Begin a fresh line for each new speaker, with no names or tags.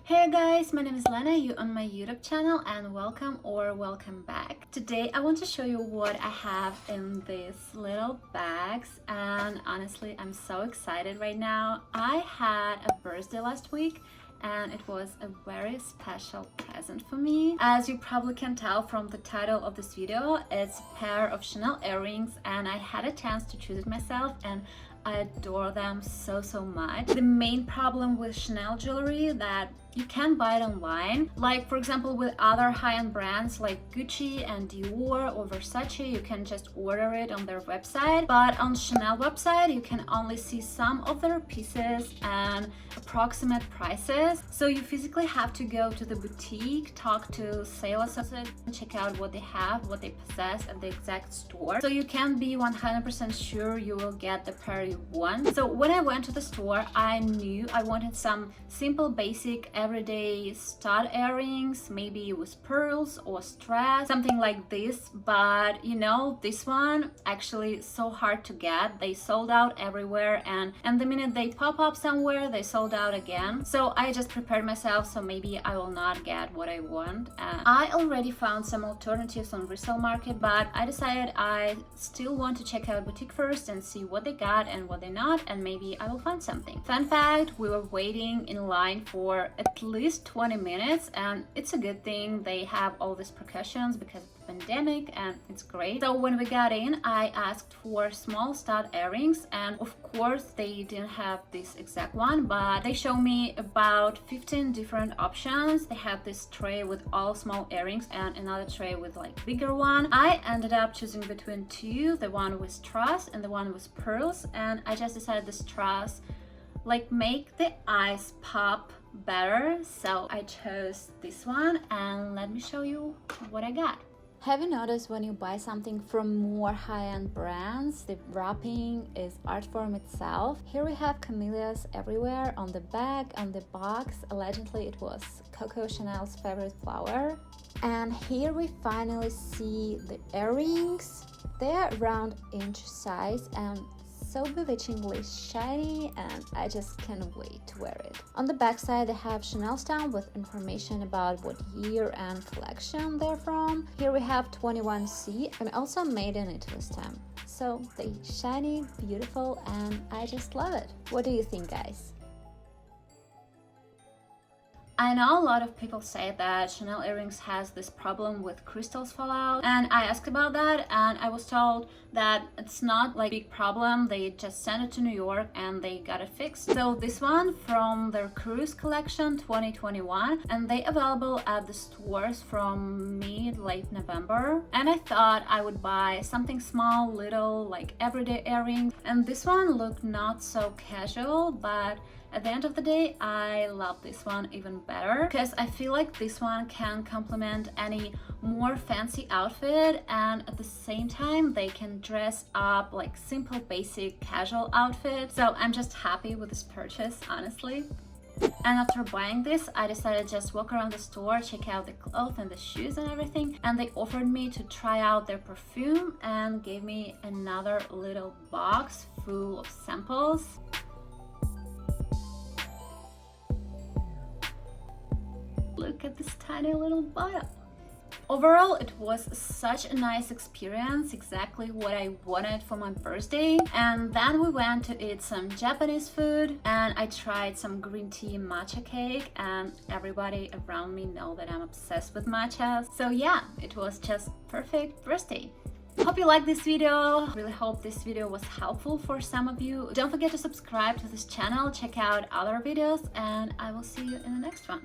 Hey guys, my name is Lena, you on my YouTube channel, and welcome or welcome back. Today I want to show you what I have in these little bags, and honestly I'm so excited right now. I had a birthday last week and it was a very special present for me. As you probably can tell from the title of this video, it's a pair of Chanel earrings and I had a chance to choose it myself and I adore them so much. The main problem with Chanel jewelry that you can buy it online. Like for example with other high-end brands like Gucci and Dior or Versace, you can just order it on their website. But on Chanel website, you can only see some of their pieces and approximate prices. So you physically have to go to the boutique, talk to sales associate, check out what they have, what they possess at the exact store. So you can be 100% sure you will get the pair you want. So when I went to the store, I knew I wanted some simple, basic, everyday stud earrings, maybe with pearls or strass, something like this. But you know, this one actually so hard to get. They sold out everywhere, and the minute they pop up somewhere, they sold out again. So I just prepared myself, so maybe I will not get what I want. I already found some alternatives on resale market, but I decided I still want to check out boutique first and see what they got and what they're not, and maybe I will find something. Fun fact, we were waiting in line for at least 20 minutes, and it's a good thing they have all these precautions because of the pandemic, and it's great. So when we got in, I asked for small stud earrings, and of course they didn't have this exact one, but they showed me about 15 different options. They had this tray with all small earrings and another tray with like bigger one. I ended up choosing between two, the one with strass and the one with pearls, and I just decided the strass like make the eyes pop better, so I chose this one, and let me show you what I got. Have you noticed when you buy something from more high-end brands, the wrapping is art form itself? Here we have camellias everywhere on the bag, on the box. Allegedly it was Coco Chanel's favorite flower. And here we finally see the earrings. They're around inch size and so bewitchingly shiny, and I just can't wait to wear it. On the back side they have Chanel stamp with information about what year and collection they're from. Here we have 21C and also made in Italy stamp. So they shiny, beautiful, and I just love it. What do you think, guys? I know a lot of people say that Chanel earrings has this problem with crystals fall out, and I asked about that and I was told that it's not like a big problem. They just sent it to New York and they got it fixed. So this one from their cruise collection 2021, and they available at the stores from mid-late November, and I thought I would buy something small, little, like everyday earrings, and this one looked not so casual, but at the end of the day, I love this one even better because I feel like this one can complement any more fancy outfit, and at the same time they can dress up like simple basic casual outfit. So I'm just happy with this purchase, honestly. And after buying this, I decided to just walk around the store, check out the clothes and the shoes and everything, and they offered me to try out their perfume and gave me another little box full of samples. Look at this tiny little bottle. Overall, it was such a nice experience, exactly what I wanted for my birthday. And then we went to eat some Japanese food, and I tried some green tea matcha cake, and everybody around me know that I'm obsessed with matcha. So yeah, it was just perfect birthday. Hope you liked this video. Really hope this video was helpful for some of you. Don't forget to subscribe to this channel, check out other videos, and I will see you in the next one.